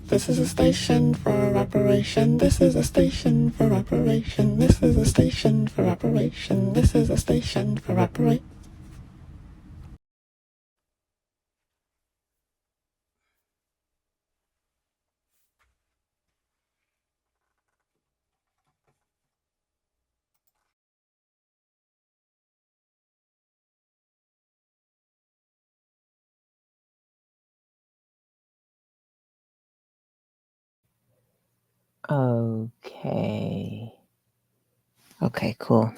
This is a station for reparation. This is a station for reparation. This is a station for reparation. This is a station for reparation. Okay. Okay, cool.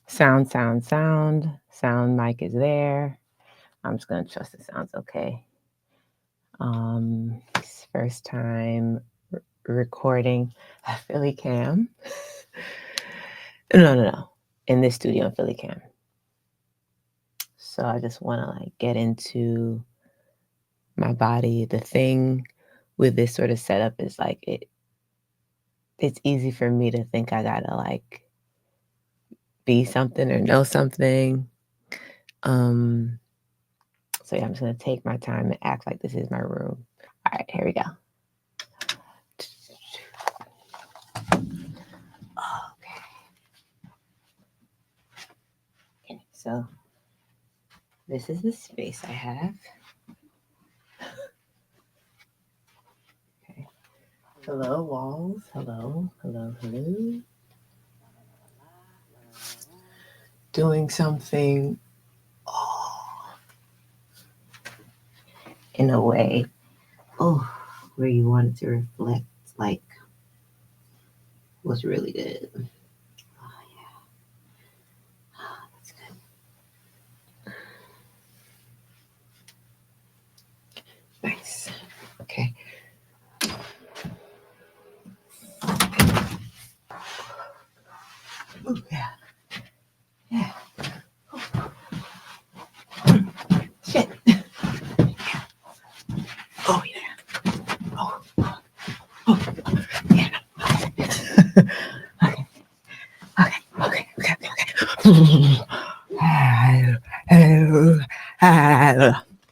Sound mic is there. I'm just gonna trust it sounds okay. First time recording a Philly cam. No. In this studio in Philly cam. So I just wanna get into my body. The thing with this sort of setup is it's easy for me to think I gotta be something or know something. So yeah, I'm just gonna take my time and act like this is my room. All right, here we go. Okay, so this is the space I have. Okay. Hello, walls. Hello. Doing something in a way, where you want it to reflect what's really good. Oh yeah, that's good. Nice. Okay. Oh yeah. Yeah. Shit. Oh yeah. Oh. Yeah. Okay.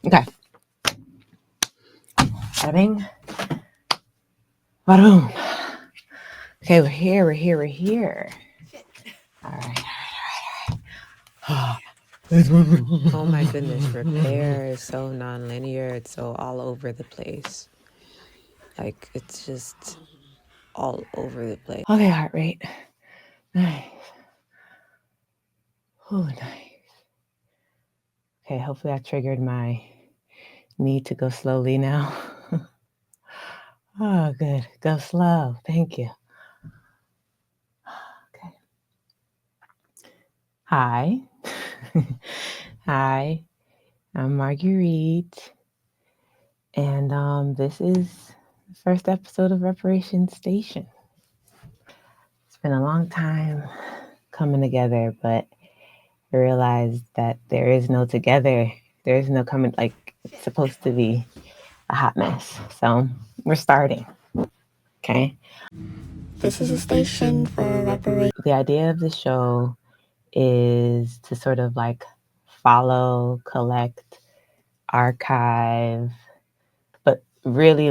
Okay. Bada bing. Bada boom. Okay, we're here. All right. Oh my goodness, repair is so non-linear. It's so all over the place. It's just all over the place. Okay, heart rate. Nice. Oh, nice. Okay, hopefully I triggered my need to go slowly now. Oh, good. Go slow. Thank you. Okay. Hi. Hi. I'm Marguerite. And this is the first episode of Reparation Station. It's been a long time coming together, but I realized that there is no together. There is no coming, it's supposed to be a hot mess. So we're starting. Okay. This is a station for reparation. The idea of the show is to sort of follow, collect, archive, but really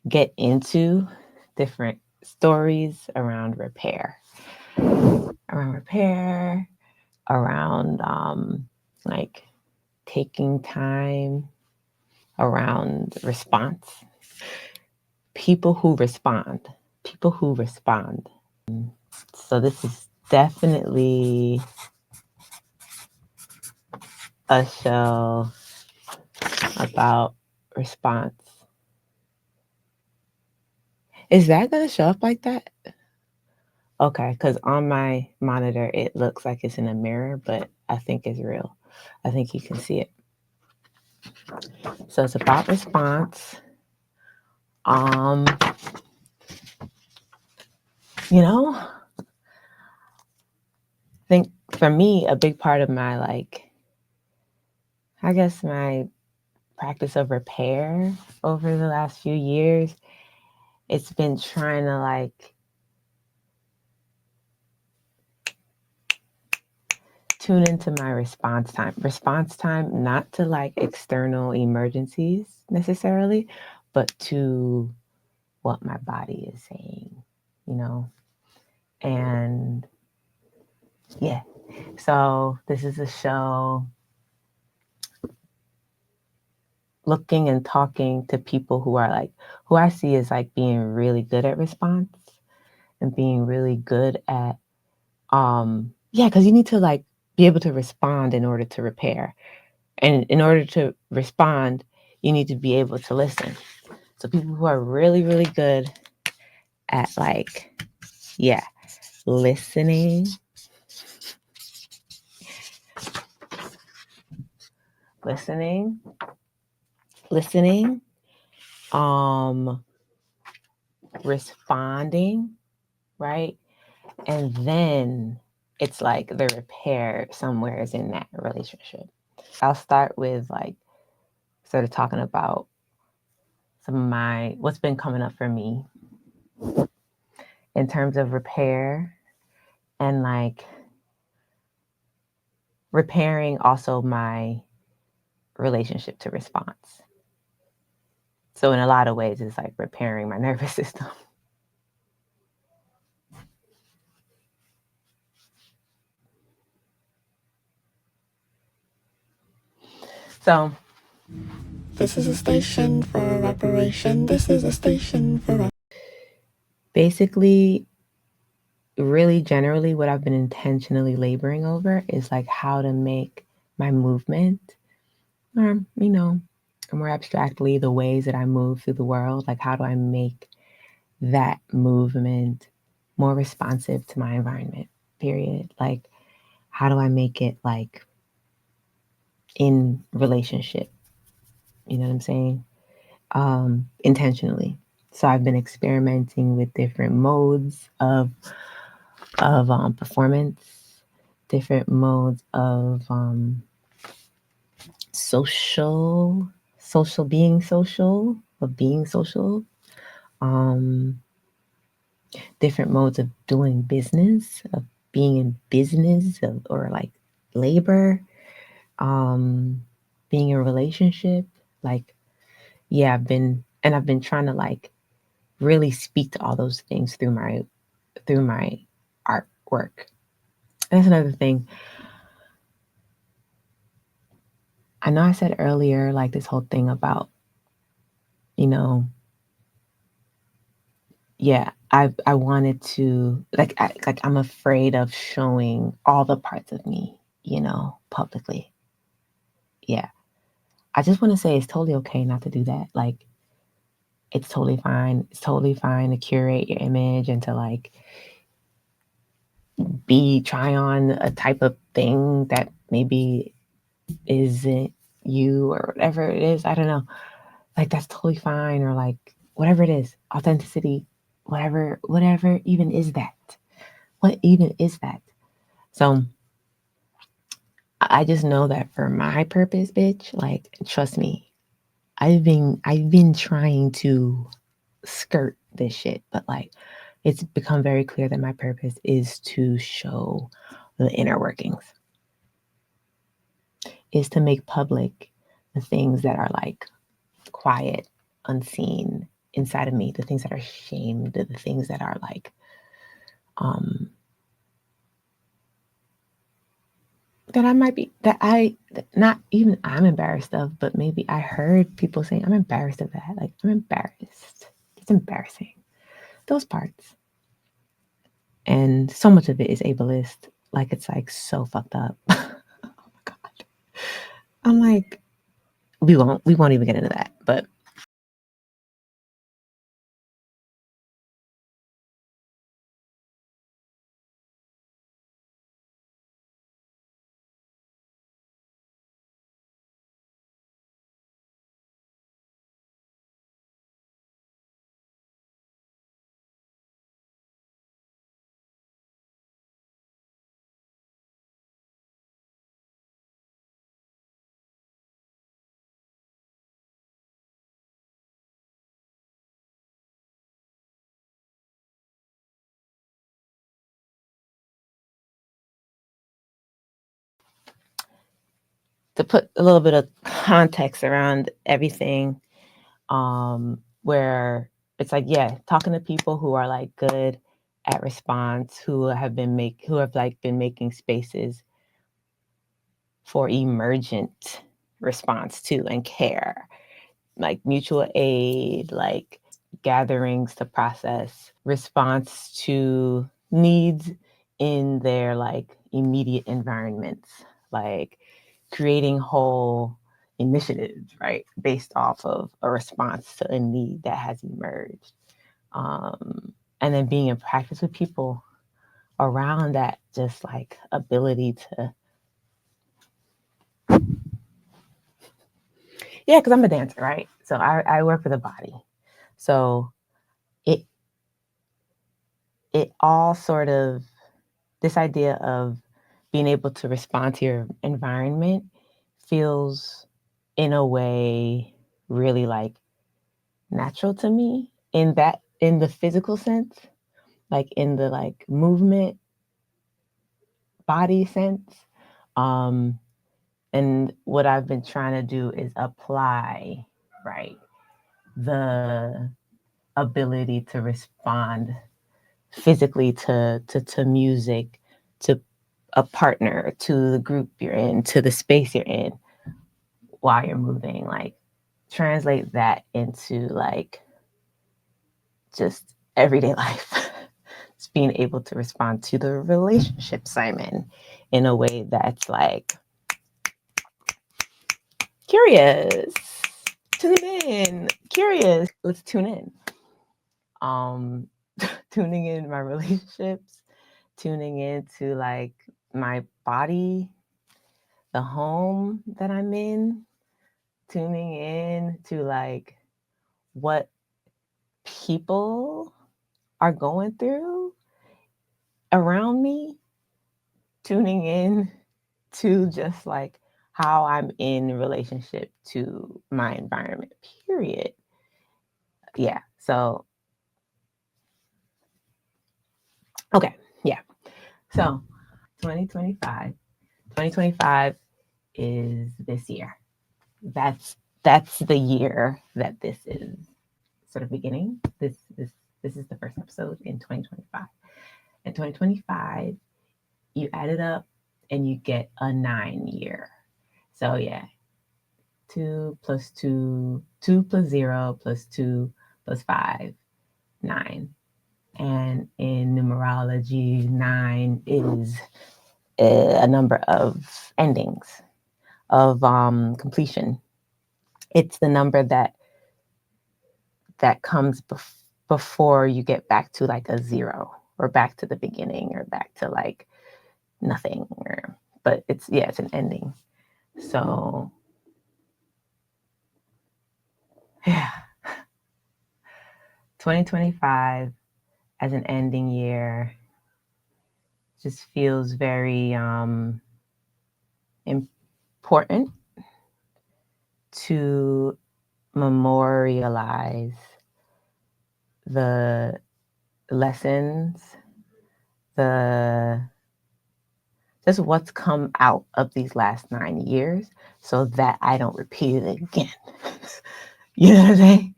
get into different stories around repair, around taking time, around response, people who respond. So this is definitely a show about response. Is that going to show up like that? Okay, because on my monitor, it looks like it's in a mirror, but I think it's real. I think you can see it. So it's about response. I think for me, a big part of my, my practice of repair over the last few years, it's been trying to tune into my response time. Response time, not to like external emergencies necessarily, but to what my body is saying, you know? And yeah, so this is a show looking and talking to people who are like, who I see as like being really good at response and being really good at, yeah, because you need to like be able to respond in order to repair. And in order to respond, you need to be able to listen. So people who are really, really good at like, yeah, listening, listening, listening, responding, right? And then it's like the repair somewhere is in that relationship. I'll start with like sort of talking about some of my what's been coming up for me in terms of repair and like repairing also my relationship to response. So in a lot of ways it's like repairing my nervous system. So This is a station for reparation. This is a station for basically, really generally what I've been intentionally laboring over is like how to make my movement, or, you know, more abstractly, the ways that I move through the world, like how do I make that movement more responsive to my environment, period. Like, how do I make it like in relationship? You know what I'm saying? Intentionally. So I've been experimenting with different modes of performance, different modes of social being social, of being social, um, different modes of doing business, of being in business, or like labor, being in a relationship. Like, yeah, I've been trying to like really speak to all those things through my artwork. And that's another thing. I know I said earlier, like this whole thing about, you know, yeah, I wanted to like I'm afraid of showing all the parts of me, you know, publicly. Yeah. I just want to say it's totally okay not to do that. Like it's totally fine. It's totally fine to curate your image and to like try on a type of thing that maybe isn't you or whatever it is. I don't know. Like that's totally fine, or like whatever it is, authenticity, whatever even is that. What even is that? So I just know that for my purpose, bitch, like trust me, I've been trying to skirt this shit, but like it's become very clear that my purpose is to show the inner workings, is to make public the things that are like quiet, unseen inside of me, the things that are shamed, the things that are like um that I might be that I not even I'm embarrassed of, but maybe I heard people saying I'm embarrassed of that. Like I'm embarrassed. It's embarrassing. Those parts. And so much of it is ableist. Like it's like so fucked up. Oh my God. I'm like, we won't even get into that. But put a little bit of context around everything, where it's like, yeah, talking to people who are like good at response, who have been making spaces for emergent response to and care, like mutual aid, like gatherings to process response to needs in their like immediate environments, like creating whole initiatives, right, based off of a response to a need that has emerged. And then being in practice with people around that, just like ability to, yeah, because I'm a dancer, right? So I work with the body. So it all sort of, this idea of being able to respond to your environment feels in a way really like natural to me, in the physical sense, like in the like movement body sense. And what I've been trying to do is apply, right, the ability to respond physically to music, to a partner, to the group you're in, to the space you're in while you're moving, like translate that into like just everyday life. Just being able to respond to the relationships I'm in a way that's like curious. Tune in. Curious. Let's tune in. Tuning in my relationships, tuning into like my body, the home that I'm in, tuning in to like what people are going through around me, tuning in to just like how I'm in relationship to my environment, period. Yeah. So, okay. Yeah. So 2025 is this year. That's the year that this is sort of beginning. This is the first episode in 2025. In 2025, you add it up and you get a 9 year. So yeah, 2 plus 2, 2 plus 0 plus 2 plus 5, 9. And in numerology, 9 is a number of endings, of completion. It's the number that comes before you get back to like a 0, or back to the beginning, or back to like nothing, or, but it's an ending. So yeah, 2025 as an ending year just feels very important to memorialize the lessons, the just what's come out of these last 9 years, so that I don't repeat it again. You know what I'm saying?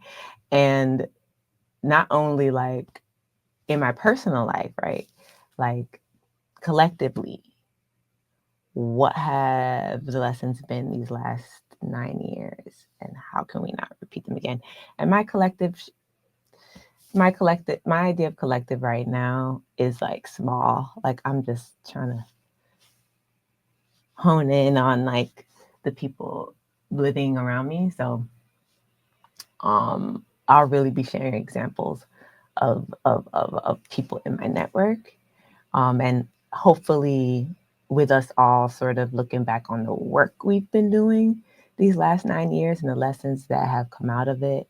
And not only like in my personal life, right? Like collectively, what have the lessons been these last 9 years, and how can we not repeat them again? And my idea of collective right now is like small. Like I'm just trying to hone in on like the people living around me. So I'll really be sharing examples of people in my network, and hopefully with us all sort of looking back on the work we've been doing these last 9 years and the lessons that have come out of it.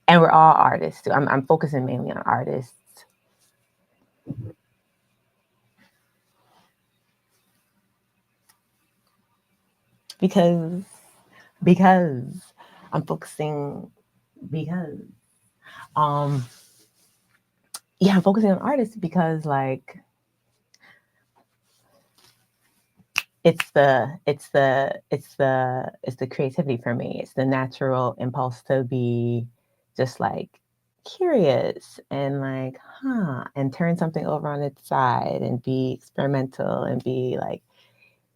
And we're all artists too. I'm focusing mainly on artists. Because I'm focusing, because I'm focusing on artists because like the creativity for me. It's the natural impulse to be just like curious and like, and turn something over on its side and be experimental and be like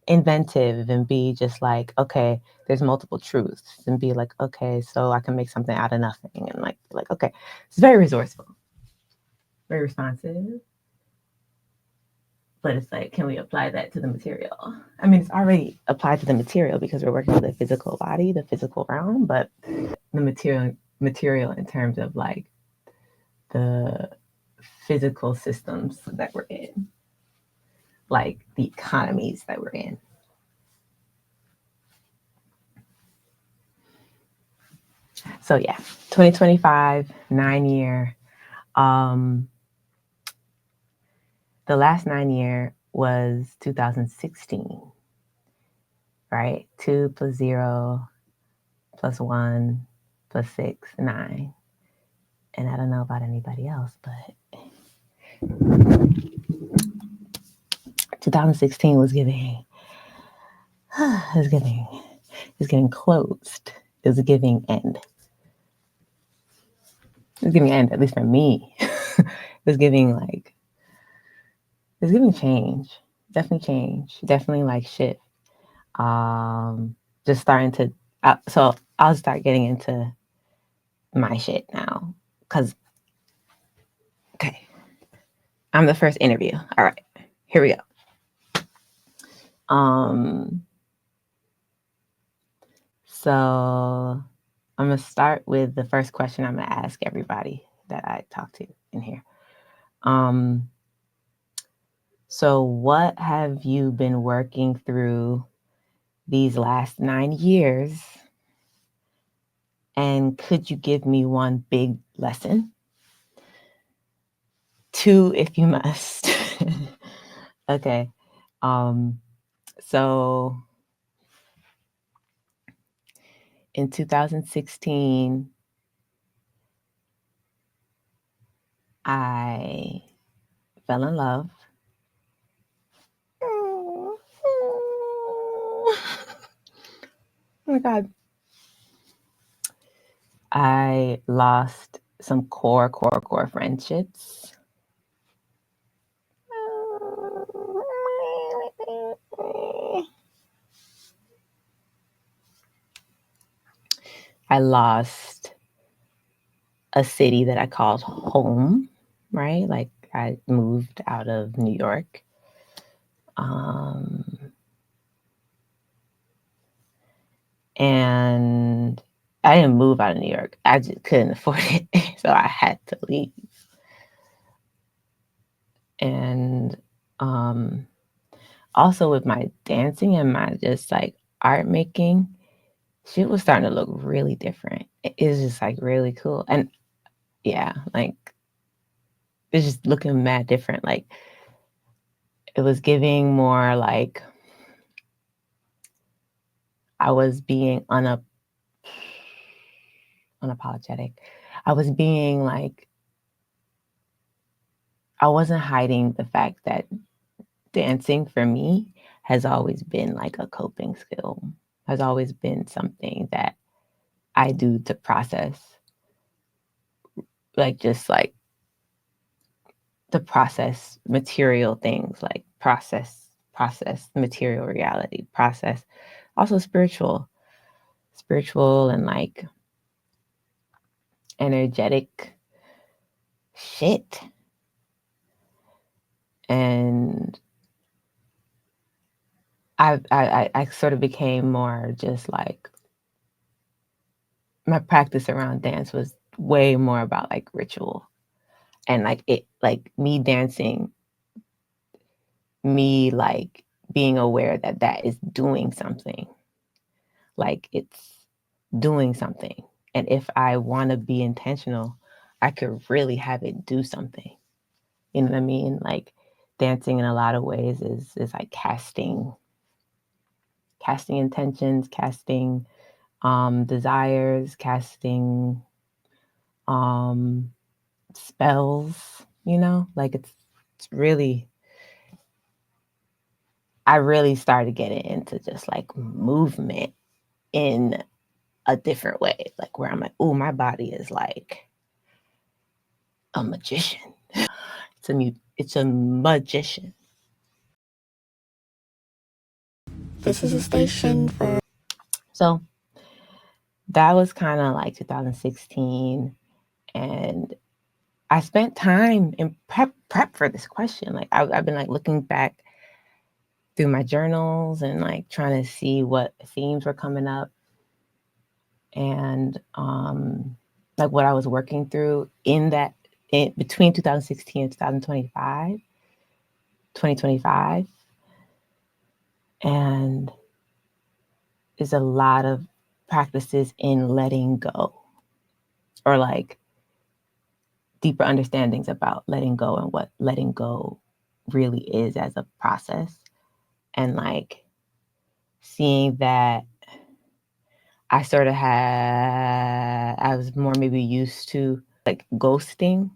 inventive and be just like, okay, there's multiple truths, and be like, okay, so I can make something out of nothing, and like okay, it's very resourceful, very responsive. But it's like, can we apply that to the material? I mean, it's already applied to the material because we're working with the physical body, the physical realm, but the material in terms of like the physical systems that we're in, like the economies that we're in. So yeah, 2025, 9 year. The last 9 year was 2016, right? 2 plus 0 plus 1 plus 6, 9. And I don't know about anybody else, but 2016 was giving, it was getting closed. It was giving end. It was giving end, at least for me. It was giving like, it was giving change. Definitely change. Definitely like shift. Just starting to, so I'll start getting into my shit now. Cause, okay, I'm the first interview. All right, here we go. So I'm gonna start with the first question I'm gonna ask everybody that I talk to in here. So what have you been working through these last 9 years? And could you give me one big lesson? 2, if you must. Okay. So in 2016, I fell in love. Oh my God. I lost some core friendships. I lost a city that I called home, right? Like I moved out of New York. And I didn't move out of New York. I just couldn't afford it. So I had to leave. And also with my dancing and my just like art making, shit was starting to look really different. It was just like really cool. And yeah, like it's just looking mad different. Like it was giving more like I was being unapologetic. I was being like, I wasn't hiding the fact that dancing for me has always been like a coping skill, has always been something that I do to process, like just like to process material things, like process material reality, process also spiritual and like energetic shit. And I sort of became more just like my practice around dance was way more about like ritual and like it, like me dancing, me like being aware that that is doing something, like it's doing something. And if I want to be intentional, I could really have it do something. You know what I mean? Like dancing in a lot of ways is like casting intentions, casting desires, casting spells, you know, like it's really, I really started getting into just like movement in a different way, like where I'm like, oh, my body is like a magician. It's a magician. This is a station for... So that was kind of like 2016, and I spent time in prep for this question. Like I've been like looking back through my journals and like trying to see what themes were coming up, and like what I was working through in between 2016 and 2025. And there's a lot of practices in letting go, or like deeper understandings about letting go and what letting go really is as a process. And like seeing that I was more maybe used to like ghosting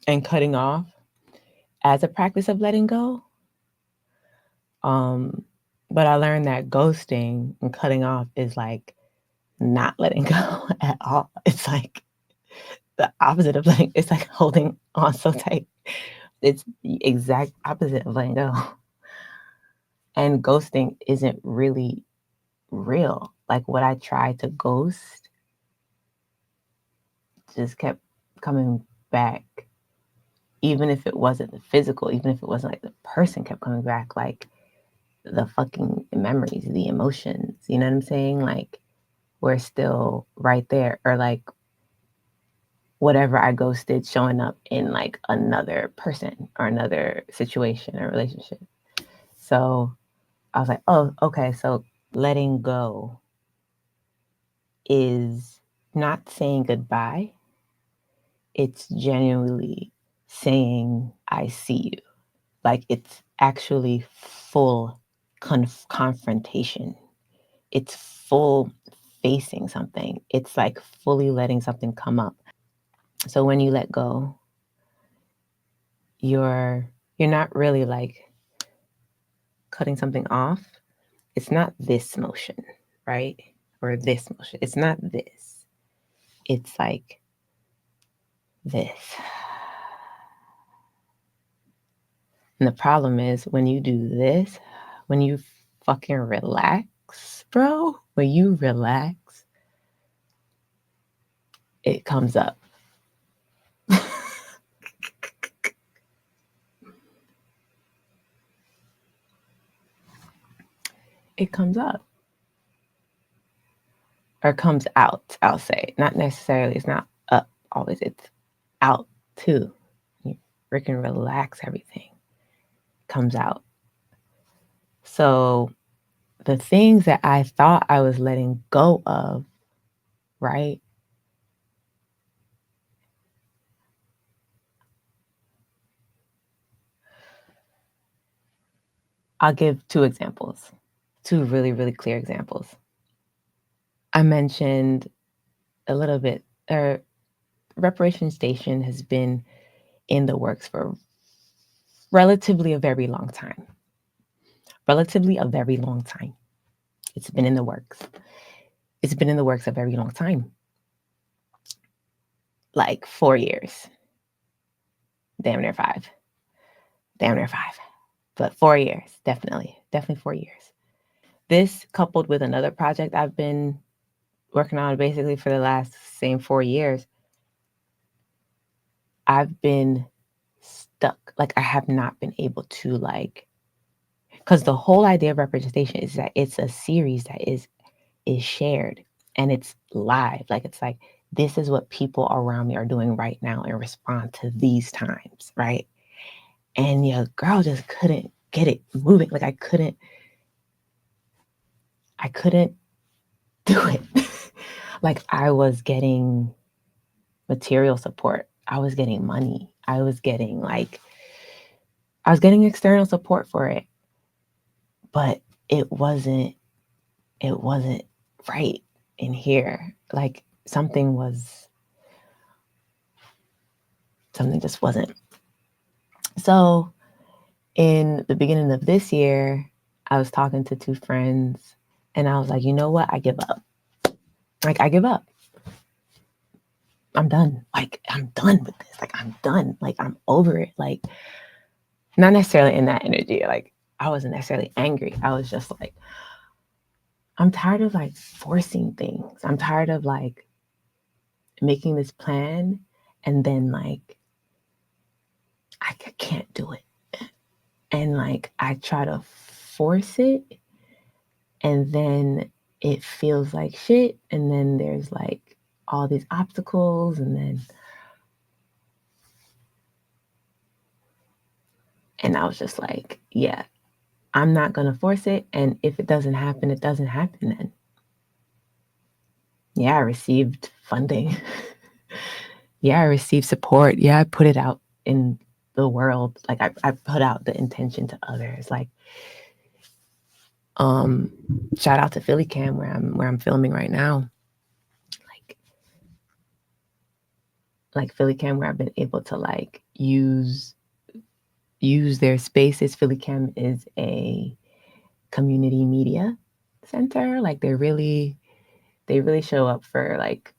and cutting off as a practice of letting go. But I learned that ghosting and cutting off is like not letting go at all. It's like the opposite of letting, it's like holding on so tight. It's the exact opposite of letting go. And ghosting isn't really real. Like what I tried to ghost just kept coming back, even if it wasn't the physical, even if it wasn't like the person kept coming back, like the fucking memories, the emotions, you know what I'm saying? Like we're still right there, or like whatever I ghosted showing up in like another person or another situation or relationship. So I was like, oh, okay, so letting go is not saying goodbye. It's genuinely saying, I see you. Like it's actually full confrontation. It's full facing something. It's like fully letting something come up. So when you let go, you're not really like cutting something off. It's not this motion, right? Or this motion. It's not this. It's like this. And the problem is when you do this, when you fucking relax, bro, when you relax, it comes up. It comes up. Or comes out, I'll say. Not necessarily, it's not up always, it's out too. You freaking relax everything. Comes out. So the things that I thought I was letting go of, right? I'll give two examples, two really, really clear examples. I mentioned a little bit, Reparation Station has been in the works for relatively a very long time. Relatively a very long time. It's been in the works. It's been in the works a very long time. Like 4 years. Damn near 5. Damn near 5. But 4 years, definitely. Definitely 4 years. This coupled with another project I've been working on basically for the last same 4 years, I've been stuck. Like I have not been able to like, because the whole idea of representation is that it's a series that is shared and it's live. Like it's like, this is what people around me are doing right now in response to these times, right? And your girl just couldn't get it moving. Like I couldn't do it. Like I was getting material support. I was getting money. I was getting external support for it. But it wasn't right in here. Like something just wasn't. So in the beginning of this year, I was talking to two friends and I was like, you know what? I give up. Like, I give up. I'm done. Like, I'm done with this. Like, I'm done. Like, I'm over it. Like, not necessarily in that energy. Like, I wasn't necessarily angry. I was just like, I'm tired of like forcing things. I'm tired of like making this plan and then like, I can't do it. And like, I try to force it and then it feels like shit. And then there's like all these obstacles and then and I was just like, yeah, I'm not going to force it. And if it doesn't happen, it doesn't happen then. Yeah, I received funding. Yeah, I received support. Yeah, I put it out in the world. Like I put out the intention to others. Like, shout out to Philly Cam where I'm filming right now. Like Philly Cam where I've been able to like use their spaces. Philly Cam is a community media center. Like they really show up for like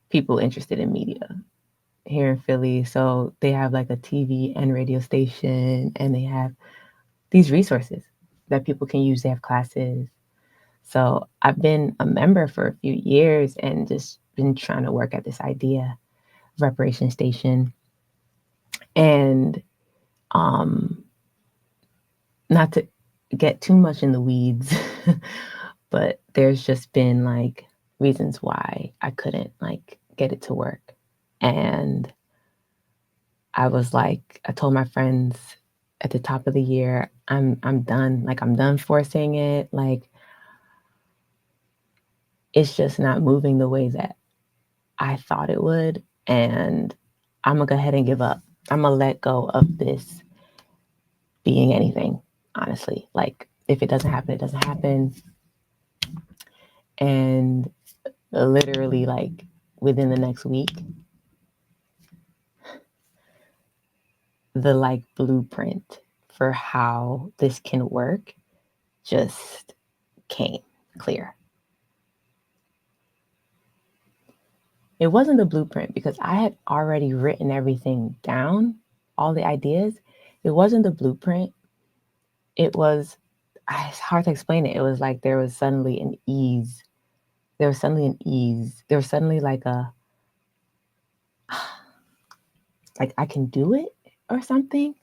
people interested in media here in Philly. So they have like a TV and radio station and they have these resources that people can use. They have classes. So I've been a member for a few years and just been trying to work at this idea of Reparation Station. And not to get too much in the weeds, but there's just been like reasons why I couldn't like get it to work. And I was like, I told my friends at the top of the year, I'm done. Like I'm done forcing it. Like it's just not moving the way that I thought it would. And I'm gonna go ahead and give up. I'm gonna let go of this being anything, honestly. Like if it doesn't happen, it doesn't happen. And literally like within the next week, the like blueprint for how this can work just came clear. It wasn't the blueprint because I had already written everything down, all the ideas. It wasn't the blueprint. It was, it's hard to explain it. It was like there was suddenly an ease. There was suddenly an ease. There was suddenly like a, like I can do it or something.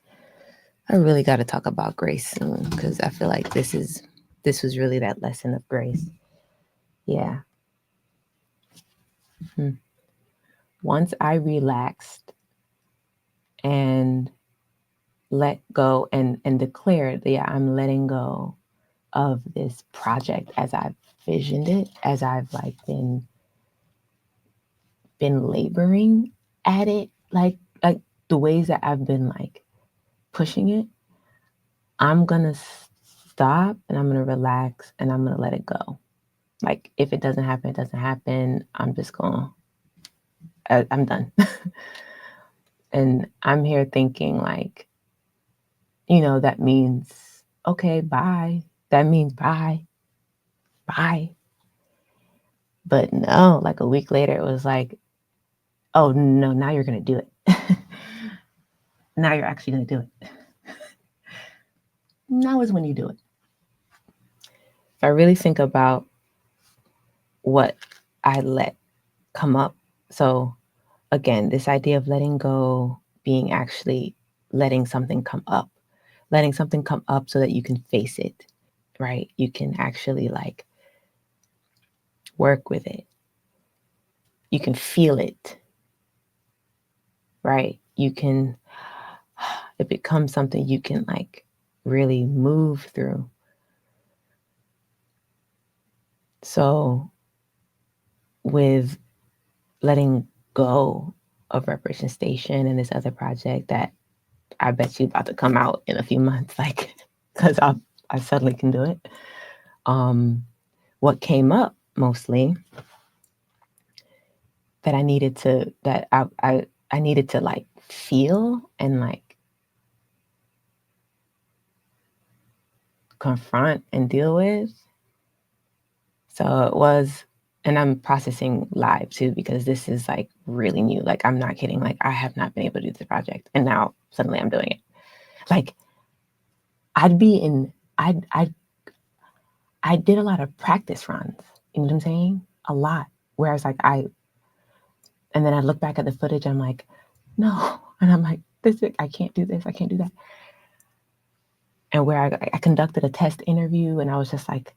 I really got to talk about grace soon because I feel like this was really that lesson of grace. Yeah. Once I relaxed and let go and declared, yeah, I'm letting go of this project as I've visioned it, as I've like been laboring at it, like the ways that I've been like pushing it. I'm gonna stop and I'm gonna relax and I'm gonna let it go. Like if it doesn't happen, it doesn't happen. I'm just gonna, I'm done. And I'm here thinking like, that means okay, bye. That means bye. Bye. But no, like a week later, it was like, oh no, now you're gonna do it. Now you're actually gonna do it. Now is when you do it. If I really think about what I let come up, so again, this idea of letting go being actually letting something come up so that you can face it, right? You can actually like work with it. You can feel it, right? It becomes something you can like really move through. So with letting go of Reparation Station and this other project that I bet you about to come out in a few months, like, because I suddenly can do it. What came up mostly that I needed to like feel and like confront and deal with. So it was, and I'm processing live too, because this is like really new. Like, I'm not kidding. Like, I have not been able to do this project, and now suddenly I'm doing it. Like, I did a lot of practice runs. You know what I'm saying? A lot. Whereas like and then I look back at the footage, I'm like, no. And I'm like, I can't do this. I can't do that. And where I conducted a test interview, and I was just like,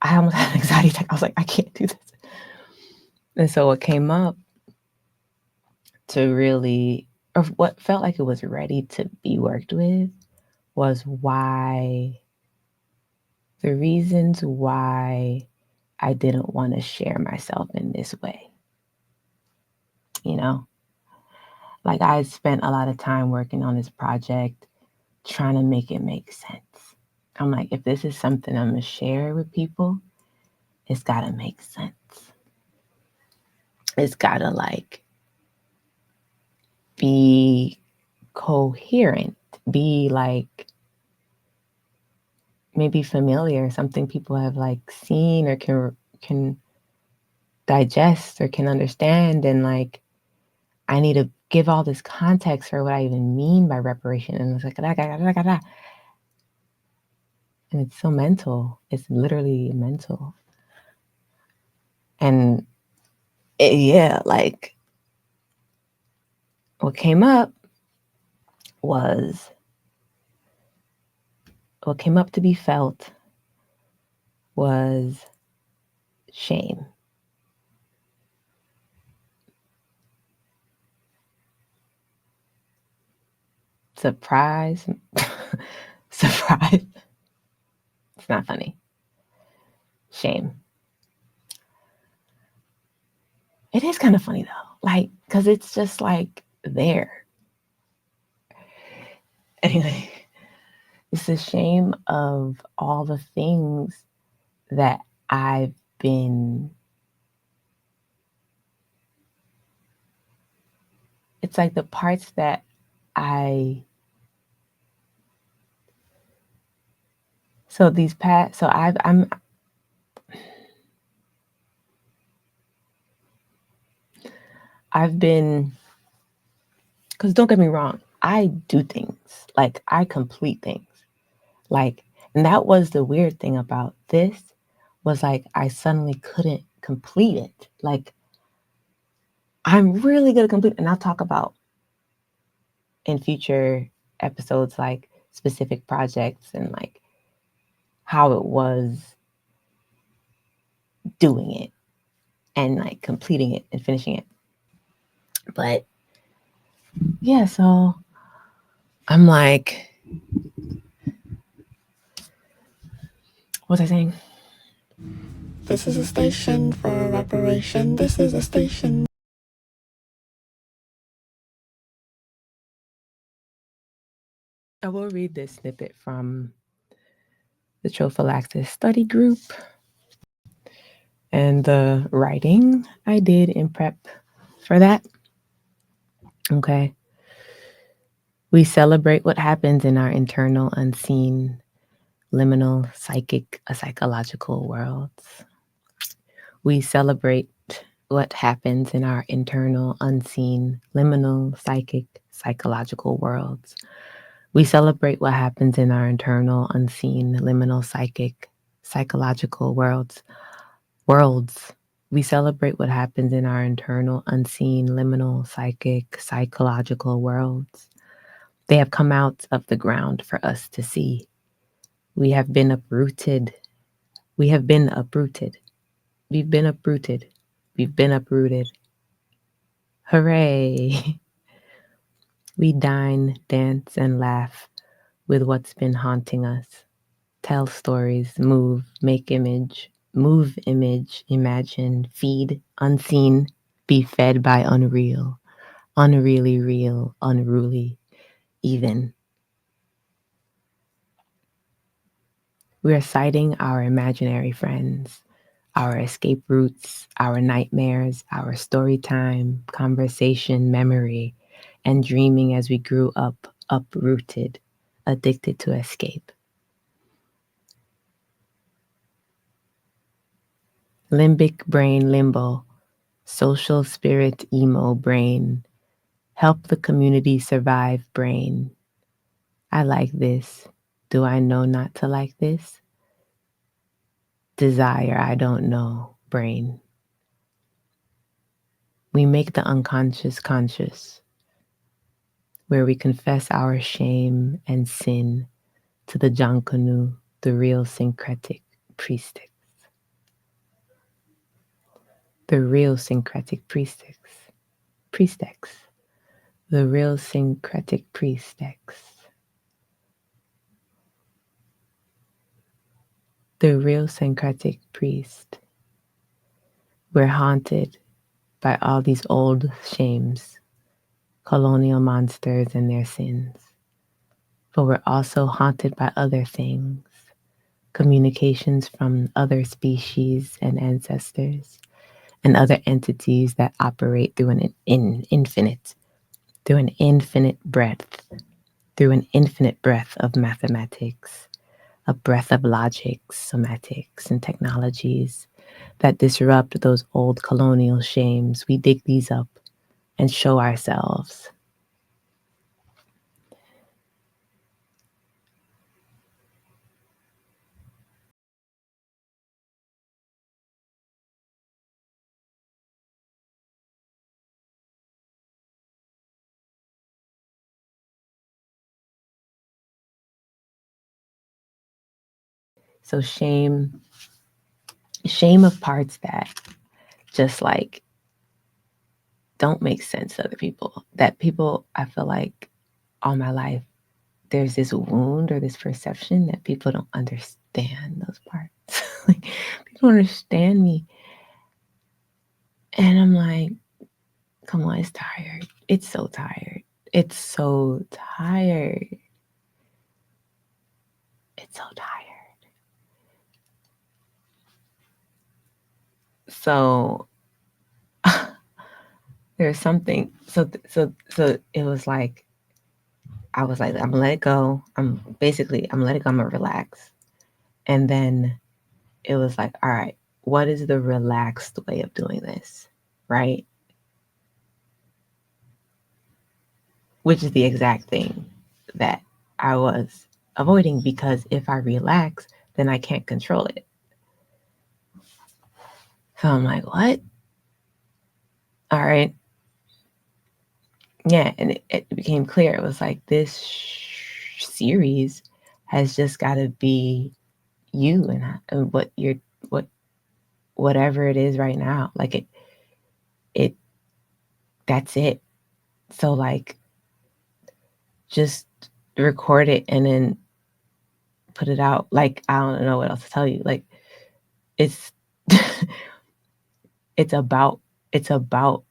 I almost had an anxiety attack. I was like, I can't do this. And so what came up to really, or what felt like it was ready to be worked with, was the reasons why I didn't want to share myself in this way. You know, like, I spent a lot of time working on this project, trying to make it make sense. I'm like, if this is something I'm going to share with people, it's got to make sense. It's got to like be coherent, be like maybe familiar, something people have like seen or can digest or can understand. And like, I need to give all this context for what I even mean by reparation. And it's like, and it's so mental. It's literally mental. And yeah, like, what came up to be felt was shame. Surprise. Surprise. It's not funny. Shame. It is kind of funny though, like, because it's just like there. Anyway, it's a shame of all the things that I've been. It's like the parts that I. So these past. So I've been. Because don't get me wrong, I do things. Like, I complete things. Like, and that was the weird thing about this, was like, I suddenly couldn't complete it. Like, I'm really good at complete, and I'll talk about in future episodes, like specific projects and like how it was doing it and like completing it and finishing it. But yeah, so I'm like, what was I saying? This is a station for reparation. This is a station. I will read this snippet from the Trophallaxis study group and the writing I did in prep for that. Okay. We celebrate what happens in our internal, unseen, liminal, psychic, psychological worlds. We celebrate what happens in our internal, unseen, liminal, psychic, psychological worlds. We celebrate what happens in our internal, unseen, liminal, psychic, psychological worlds. We celebrate what happens in our internal, unseen, liminal, psychic, psychological worlds. They have come out of the ground for us to see. We have been uprooted. We have been uprooted. We've been uprooted. We've been uprooted. Hooray! We dine, dance, and laugh with what's been haunting us. Tell stories, move, make image, move image, imagine, feed, unseen, be fed by unreal, unreally real, unruly, even. We are citing our imaginary friends, our escape routes, our nightmares, our story time, conversation, memory, and dreaming as we grew up, uprooted, addicted to escape. Limbic brain limbo, social spirit emo brain, help the community survive brain. I like this. Do I know not to like this? Desire, I don't know, brain. We make the unconscious conscious, where we confess our shame and sin to the Jankanu, the real syncretic priestess. The real syncretic priestess. Priestess. The real syncretic priestess. The real syncretic priest. We're haunted by all these old shames, colonial monsters and their sins. But we're also haunted by other things, communications from other species and ancestors, and other entities that operate through an infinite breadth, through an infinite breadth of mathematics, a breadth of logics, somatics, and technologies that disrupt those old colonial shames. We dig these up and show ourselves. So shame of parts that just like don't make sense to other people. That people, I feel like all my life, there's this wound or this perception that people don't understand those parts. Like people don't understand me. And I'm like, come on, it's tired. It's so tired. It's so tired. It's so tired. So there's something. So it was like I was like, I'm gonna let it go. I'm gonna let it go. I'm gonna relax. And then it was like, all right, what is the relaxed way of doing this, right? Which is the exact thing that I was avoiding, because if I relax, then I can't control it. So I'm like, what? All right. Yeah, and it became clear. It was like this series has just got to be you and what you're what whatever it is right now. Like it that's it. So like just record it and then put it out. Like I don't know what else to tell you. Like it's it's about it's about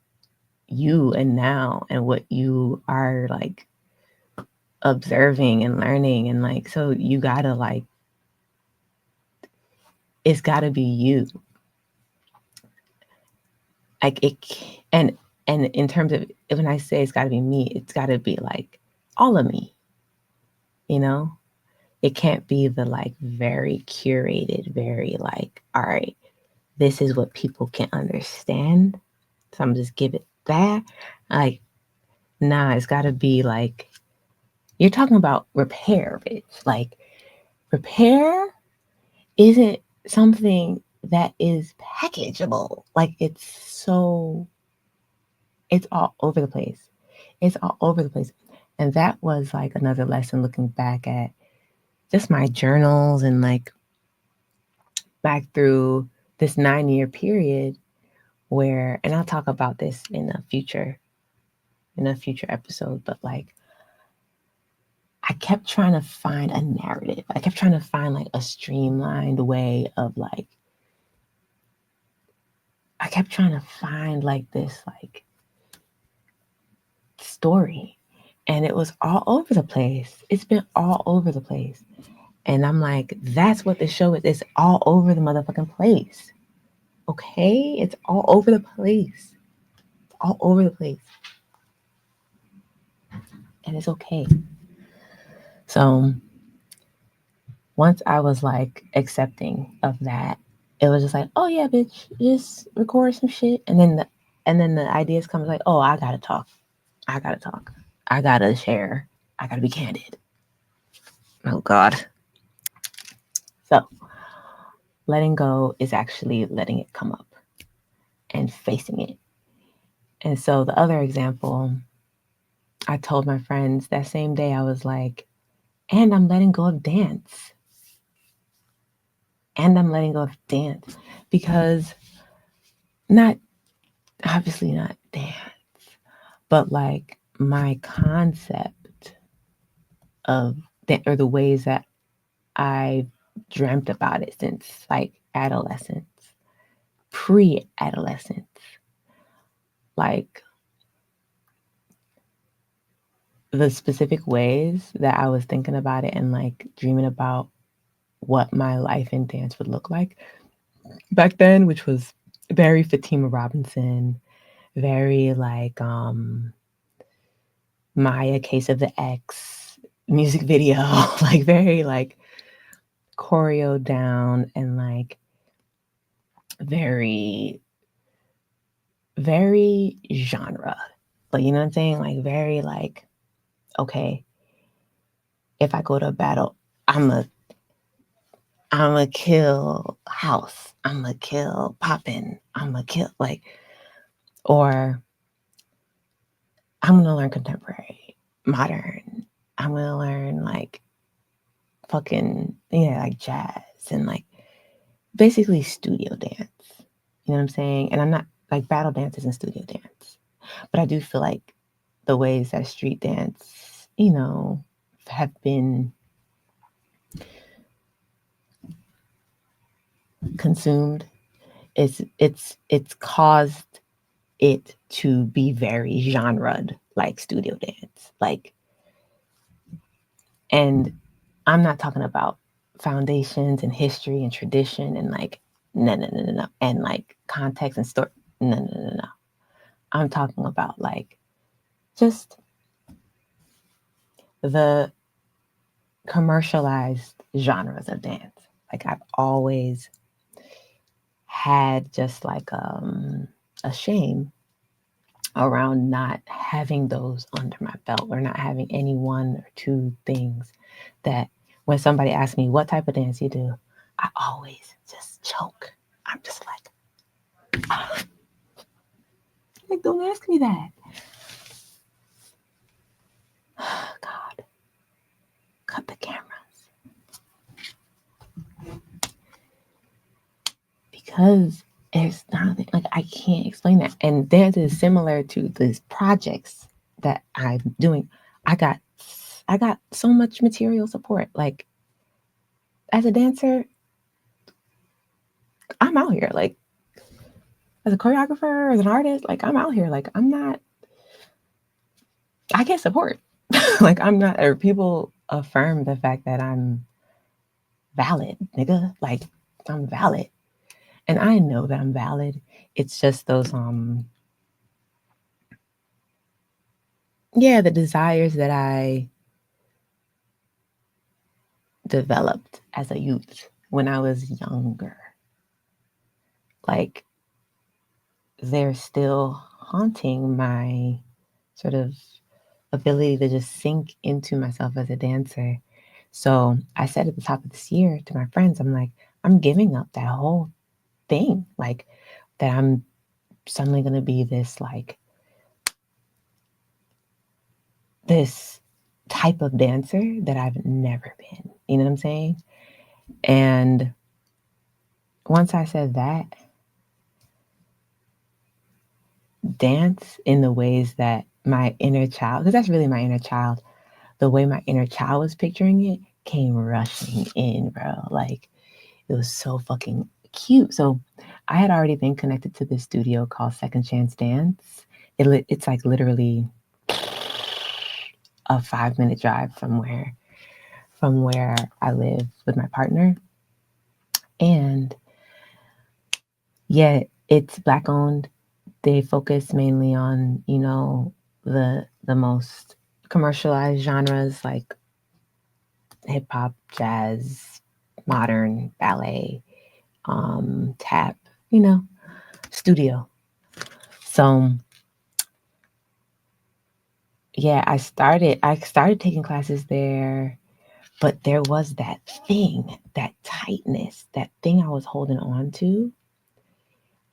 you and now and what you are like observing and learning, and like so you gotta like it's gotta be you. Like it and in terms of when I say it's gotta be me, it's gotta be like all of me, you know? It can't be the like very curated, very like, all right, this is what people can understand. So I'm just give it that. Like, nah, it's gotta be like you're talking about repair, bitch. Like repair isn't something that is packageable. Like it's all over the place. It's all over the place. And that was like another lesson looking back at just my journals and like back through this 9-year period where, and I'll talk about this in a future episode, but like I kept trying to find a narrative. I kept trying to find like a streamlined way of like, I kept trying to find like this like story. And it was all over the place. It's been all over the place. And I'm like, that's what the show is. It's all over the motherfucking place. Okay? It's all over the place. It's all over the place. And it's okay. So once I was like accepting of that, it was just like, oh yeah, bitch, just record some shit, and then the ideas come like, oh, I gotta talk, I gotta share, I gotta be candid. Oh God. So letting go is actually letting it come up and facing it. And so the other example, I told my friends that same day, I was like, and I'm letting go of dance. And I'm letting go of dance because not obviously not dance, but like my concept of that, or the ways that I dreamt about it since like adolescence, pre-adolescence, like the specific ways that I was thinking about it and like dreaming about what my life in dance would look like back then, which was very Fatima Robinson, very like Maya Case of the X music video, like very like choreo down and like very, very genre. Like, you know what I'm saying? Like very like, okay, if I go to a battle, I'm a I'ma kill house. I'ma kill poppin'. I'ma kill like, or I'm gonna learn contemporary, modern. I'm gonna learn like fucking yeah, like jazz and like basically studio dance. You know what I'm saying? And I'm not like battle dance isn't studio dance, but I do feel like the ways that street dance, you know, have been consumed. It's caused it to be very genred like studio dance. Like, and I'm not talking about foundations and history and tradition and like no and like context and story. No. I'm talking about like just the commercialized genres of dance. Like I've always had just like a shame around not having those under my belt or not having any one or two things that when somebody asks me what type of dance you do, I always just choke. I'm just like, ah, like don't ask me that. God, cut the cameras. Because it's not like I can't explain that. And dance is similar to these projects that I'm doing. I got so much material support. Like as a dancer, I'm out here. Like as a choreographer, as an artist, like I'm out here. Like I'm not. I get support. Like I'm not. Or people affirm the fact that I'm valid, nigga. Like I'm valid, and I know that I'm valid. It's just those yeah, the desires that I developed as a youth when I was younger. Like they're still haunting my sort of ability to just sink into myself as a dancer. So I said at the top of this year to my friends, I'm like, I'm giving up that whole thing. Like that I'm suddenly gonna be this like this type of dancer that I've never been. You know what I'm saying? And once I said that, dance in the ways that my inner child, because that's really my inner child, the way my inner child was picturing it came rushing in, bro. Like it was so fucking cute. So I had already been connected to this studio called Second Chance Dance. It's like literally a 5-minute drive from where I live with my partner. And yeah, it's Black owned. They focus mainly on, you know, the most commercialized genres like hip hop, jazz, modern, ballet, tap, you know, studio. So yeah, I started taking classes there, but there was that thing, that tightness, that thing I was holding on to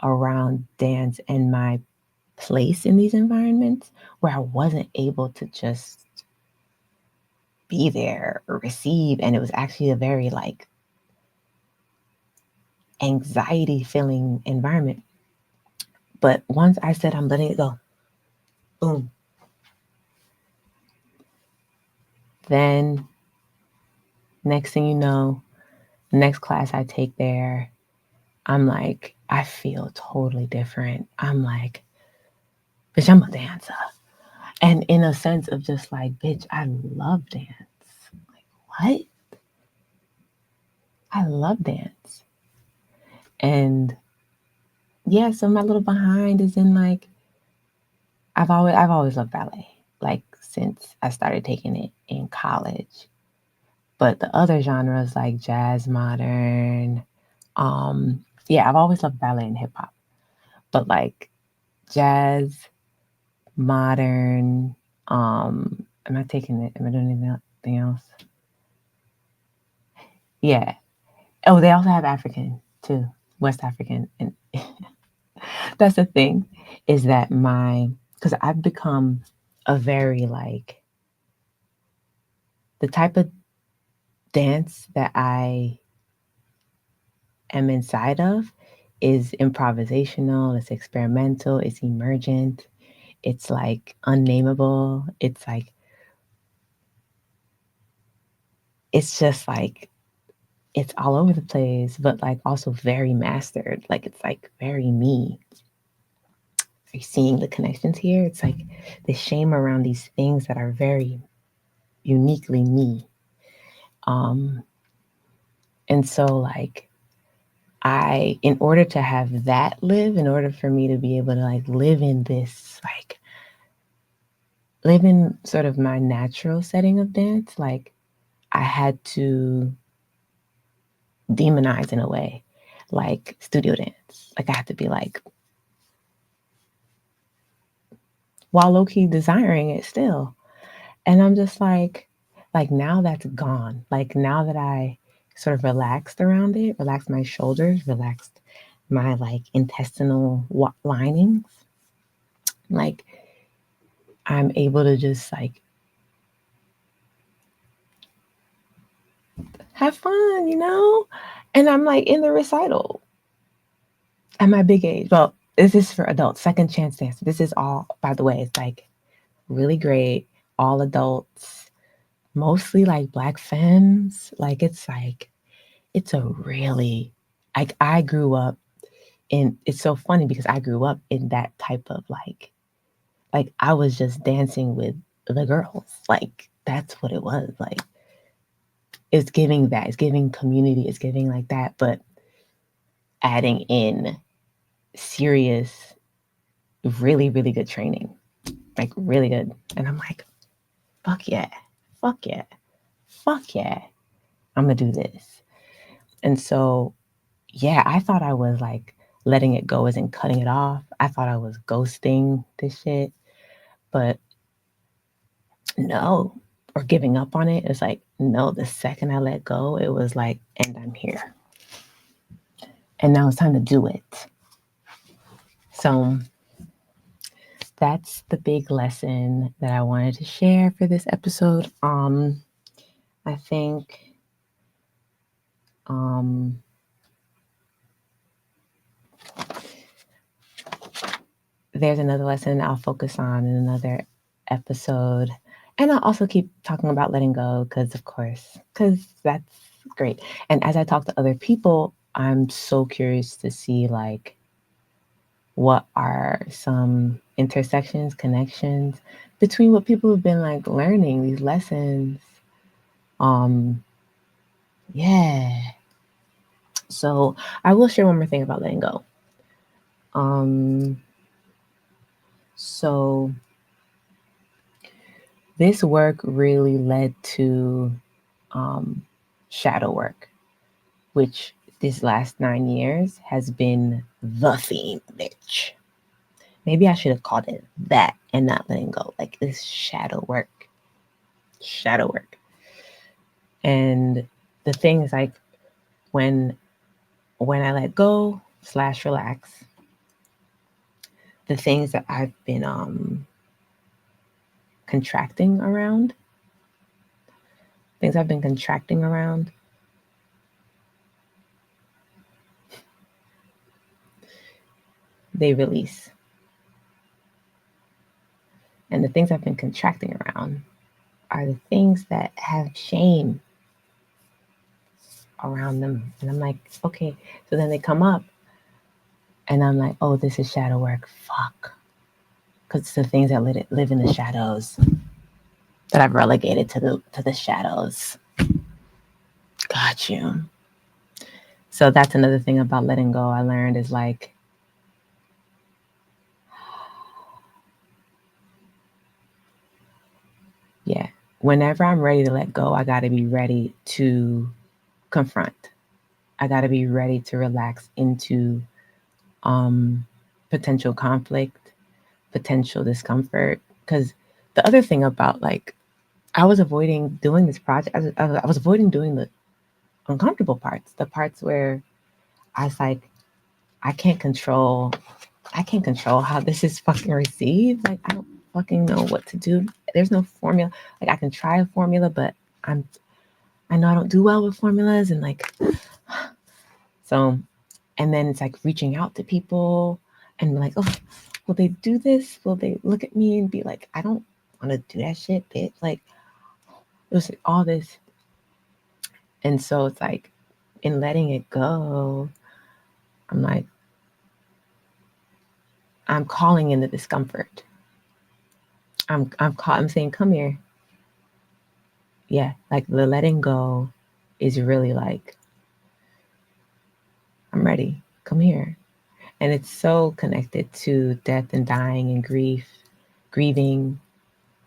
around dance and my place in these environments where I wasn't able to just be there or receive. And it was actually a very like anxiety filling environment. But once I said I'm letting it go, boom, then next thing you know, next class I take there, I'm like, I feel totally different. I'm like, bitch, I'm a dancer. And in a sense of just like, bitch, I love dance. Like, what? I love dance. And yeah, so my little behind is in like, I've always loved ballet, like since I started taking it in college. But the other genres like jazz, modern, yeah, I've always loved ballet and hip hop. But like jazz, modern, am I taking it? Am I doing anything else? Yeah. Oh, they also have African too, West African. And that's the thing is that because I've become a very like, the type of dance that I am inside of is improvisational, it's experimental, it's emergent, it's like unnameable, it's like, it's just like, it's all over the place, but like also very mastered. Like it's like very me. Are you seeing the connections here? It's like the shame around these things that are very uniquely me. Um, and so like in order to have that live, in order for me to be able to like live in this, like live in sort of my natural setting of dance, like I had to demonize in a way, like studio dance. Like I had to be like, while low key desiring it still. And I'm just like now that's gone. Like now that I sort of relaxed around it, relaxed my shoulders, relaxed my like intestinal linings, like I'm able to just like have fun, you know? And I'm like in the recital at my big age. Well, this is for adults, second chance dance. This is all, by the way, it's like really great, all adults, mostly like black femmes. Like, it's a really, like, I grew up in, it's so funny because I grew up in that type of like I was just dancing with the girls. Like, that's what it was. Like, it's giving that, it's giving community, it's giving like that, but adding in serious, really, really good training, like really good. And I'm like, fuck yeah, fuck yeah, fuck yeah, I'm gonna do this. And so, yeah, I thought I was like letting it go as in cutting it off. I thought I was ghosting this shit, but no, or giving up on it. It's like, no, the second I let go, it was like, and I'm here. And now it's time to do it. So that's the big lesson that I wanted to share for this episode. I think um there's another lesson I'll focus on in another episode. And I'll also keep talking about letting go because, of course, because that's great. And as I talk to other people, I'm so curious to see like what are some intersections, connections between what people have been like learning, these lessons. Um, yeah. So I will share one more thing about letting go. Um, so this work really led to shadow work, which this last 9 years has been the theme, bitch. Maybe I should have called it that and not letting go. Like this shadow work. Shadow work. And the thing is like when I let go / relax, the things that I've been contracting around, they release. And the things I've been contracting around are the things that have shame around them. And I'm like, okay. So then they come up and I'm like, oh, this is shadow work. Fuck. Because it's the things that live in the shadows that I've relegated to the shadows. Got you. So that's another thing about letting go I learned is like, yeah, whenever I'm ready to let go, I got to be ready to confront. I got to be ready to relax into potential conflict, potential discomfort. Because the other thing about like, I was avoiding doing this project. I was avoiding doing the uncomfortable parts, the parts where I was like, I can't control how this is fucking received. Like, I don't fucking know what to do. There's no formula. Like, I can try a formula, but I know I don't do well with formulas. And like, so, and then it's like reaching out to people and be like, oh, will they do this? Will they look at me and be like, I don't want to do that shit, bitch? Like, it was like all this. And so it's like, in letting it go, I'm like, I'm calling in the discomfort. I'm saying, come here. Yeah, like the letting go is really like, I'm ready. Come here. And it's so connected to death and dying and grieving,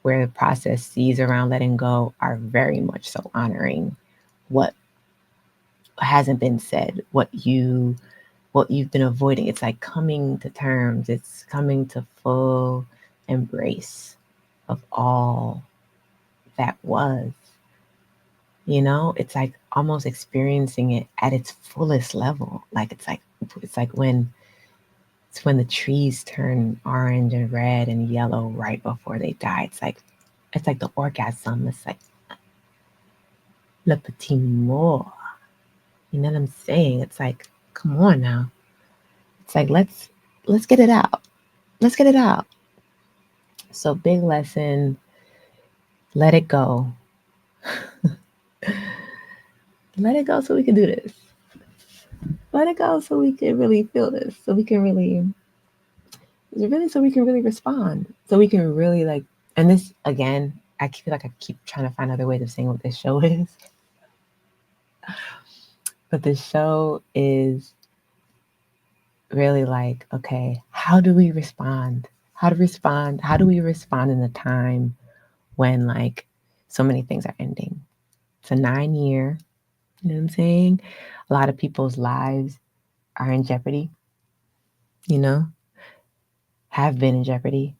where the processes around letting go are very much so honoring what hasn't been said, what you've been avoiding. It's like coming to terms. It's coming to full embrace of all that was. You know, it's like almost experiencing it at its fullest level. Like it's like when the trees turn orange and red and yellow right before they die. It's like the orgasm. It's like le petit mot. You know what I'm saying? It's like, come on now. It's like let's get it out. Let's get it out. So big lesson, let it go. Let it go so we can do this. Let it go so we can really feel this. So we can really respond. So we can really like, and this again, I feel like I keep trying to find other ways of saying what this show is. But the show is really like, okay, how do we respond? How do we respond in a time when like so many things are ending? It's a 9-year, you know what I'm saying? A lot of people's lives are in jeopardy, you know, have been in jeopardy.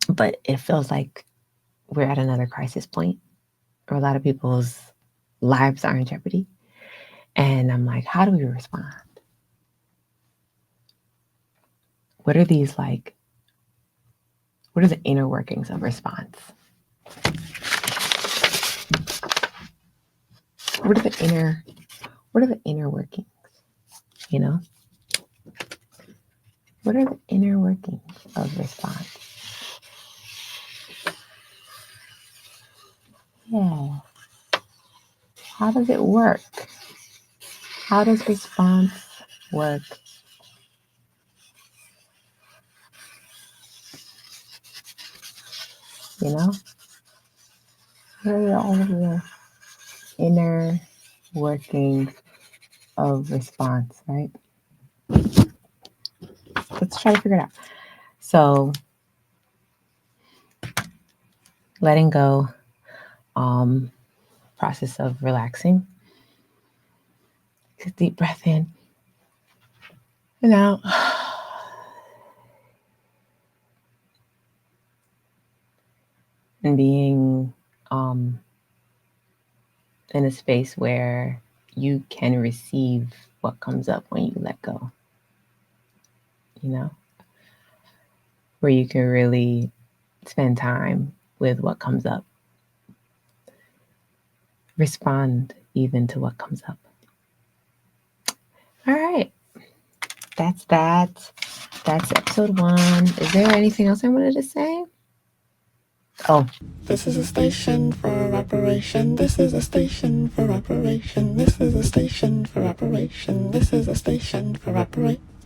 But it feels like we're at another crisis point, or a lot of people's lives are in jeopardy. And I'm like, how do we respond? What are these like, what are the inner workings of response? What are the inner workings? You know? What are the inner workings of response? Yeah. How does it work? How does response work? You know? What are all of the inner workings of response, right? Let's try to figure it out. So, letting go. process of relaxing. Take a deep breath in and out. And being in a space where you can receive what comes up when you let go. Where you can really spend time with what comes up. Respond even to what comes up. All right. That's that. That's episode 1. Is there anything else I wanted to say? Oh. This is a station for reparation. This is a station for reparation. This is a station for reparation. This is a station for reparation.